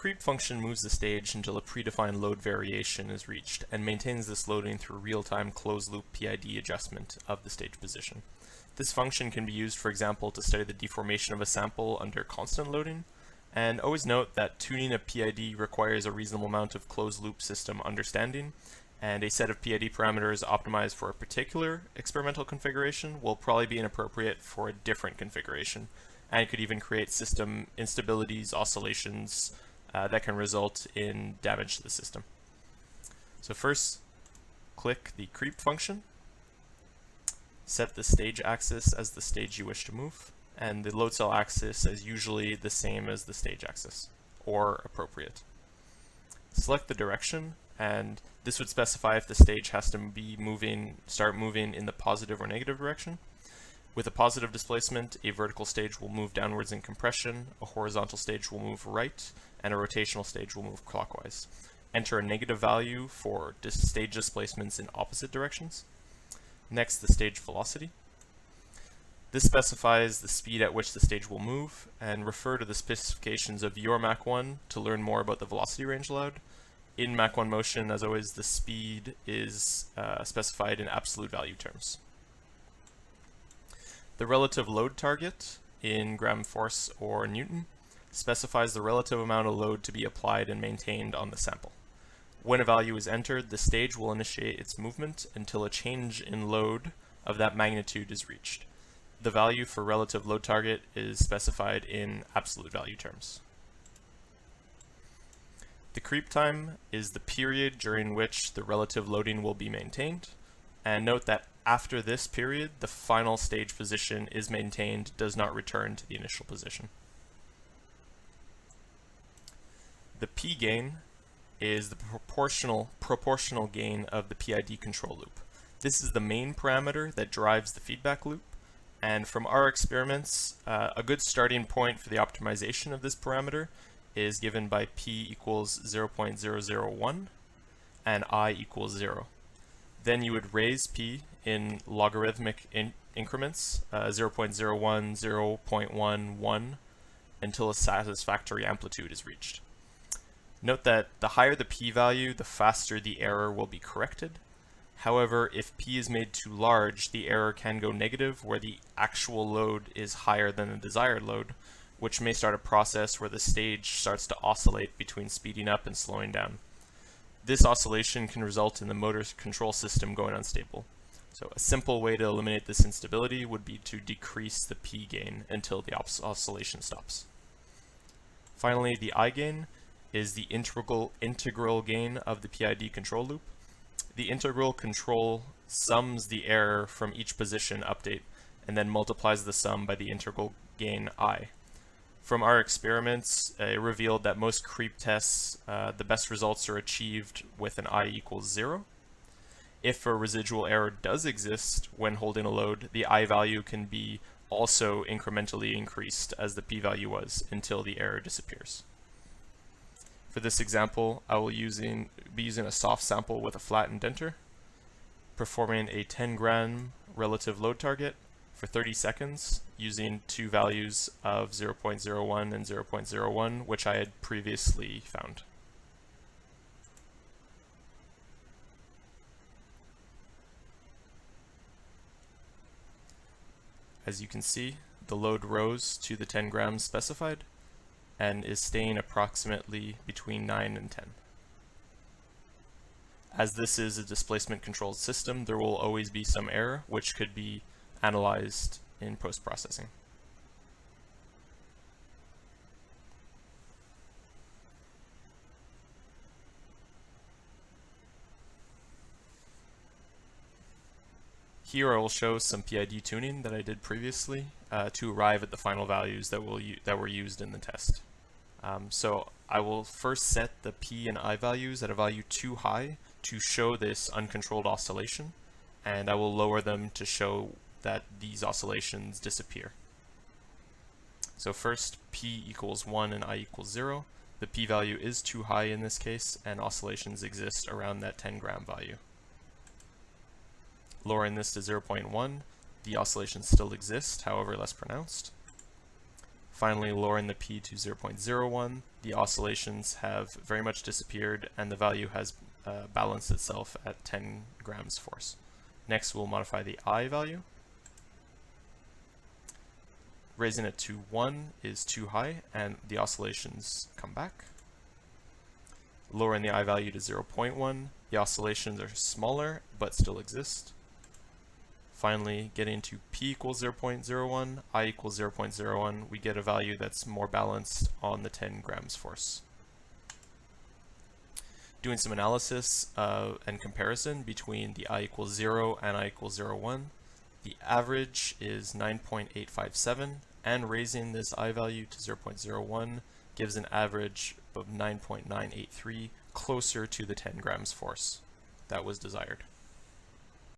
creep function moves the stage until a predefined load variation is reached and maintains this loading through real-time closed-loop PID adjustment of the stage position. This function can be used, for example, to study the deformation of a sample under constant loading. And always note that tuning a PID requires a reasonable amount of closed-loop system understanding, and a set of PID parameters optimized for a particular experimental configuration will probably be inappropriate for a different configuration, and it could even create system instabilities, oscillations that can result in damage to the system. So first, click the creep function, set the stage axis as the stage you wish to move, and the load cell axis is usually the same as the stage axis, or appropriate. Select the direction, and this would specify if the stage has to start moving in the positive or negative direction. With a positive displacement, a vertical stage will move downwards in compression, a horizontal stage will move right, and a rotational stage will move clockwise. Enter a negative value for stage displacements in opposite directions. Next, the stage velocity. This specifies the speed at which the stage will move, and refer to the specifications of your Mach-1 to learn more about the velocity range allowed. In Mach-1 motion, as always, the speed is specified in absolute value terms. The relative load target in gram force or Newton specifies the relative amount of load to be applied and maintained on the sample. When a value is entered, the stage will initiate its movement until a change in load of that magnitude is reached. The value for relative load target is specified in absolute value terms. The creep time is the period during which the relative loading will be maintained. And note that after this period, the final stage position is maintained, does not return to the initial position. The P gain is the proportional gain of the PID control loop. This is the main parameter that drives the feedback loop. And from our experiments, a good starting point for the optimization of this parameter is given by P equals 0.001 and I equals 0. Then you would raise P in logarithmic increments, 0.01, 0.11, until a satisfactory amplitude is reached. Note that the higher the p-value, the faster the error will be corrected. However, if p is made too large, the error can go negative where the actual load is higher than the desired load, which may start a process where the stage starts to oscillate between speeding up and slowing down. This oscillation can result in the motor control system going unstable. So a simple way to eliminate this instability would be to decrease the P gain until the oscillation stops. Finally, the I gain is the integral gain of the PID control loop. The integral control sums the error from each position update and then multiplies the sum by the integral gain I. From our experiments, it revealed that most creep tests, the best results are achieved with an I equals 0. If a residual error does exist when holding a load, the I value can be also incrementally increased as the P value was until the error disappears. For this example, I will be using a soft sample with a flat indenter, performing a 10 gram relative load target for 30 seconds using two values of 0.01 and 0.01, which I had previously found. As you can see, the load rose to the 10 grams specified and is staying approximately between 9 and 10. As this is a displacement controlled system, there will always be some error, which could be analyzed in post-processing. Here I will show some PID tuning that I did previously to arrive at the final values that were used in the test. So I will first set the P and I values at a value too high to show this uncontrolled oscillation, and I will lower them to show that these oscillations disappear. So first, P equals 1 and I equals 0. The P value is too high in this case, and oscillations exist around that 10 gram value. Lowering this to 0.1, the oscillations still exist, however less pronounced. Finally, lowering the P to 0.01, the oscillations have very much disappeared and the value has balanced itself at 10 grams force. Next, we'll modify the I value. Raising it to 1 is too high and the oscillations come back. Lowering the I value to 0.1, the oscillations are smaller but still exist. Finally, getting to P equals 0.01, I equals 0.01, we get a value that's more balanced on the 10 grams force. Doing some analysis and comparison between the I equals 0 and I equals 0.1, the average is 9.857, and raising this I value to 0.01 gives an average of 9.983, closer to the 10 grams force that was desired.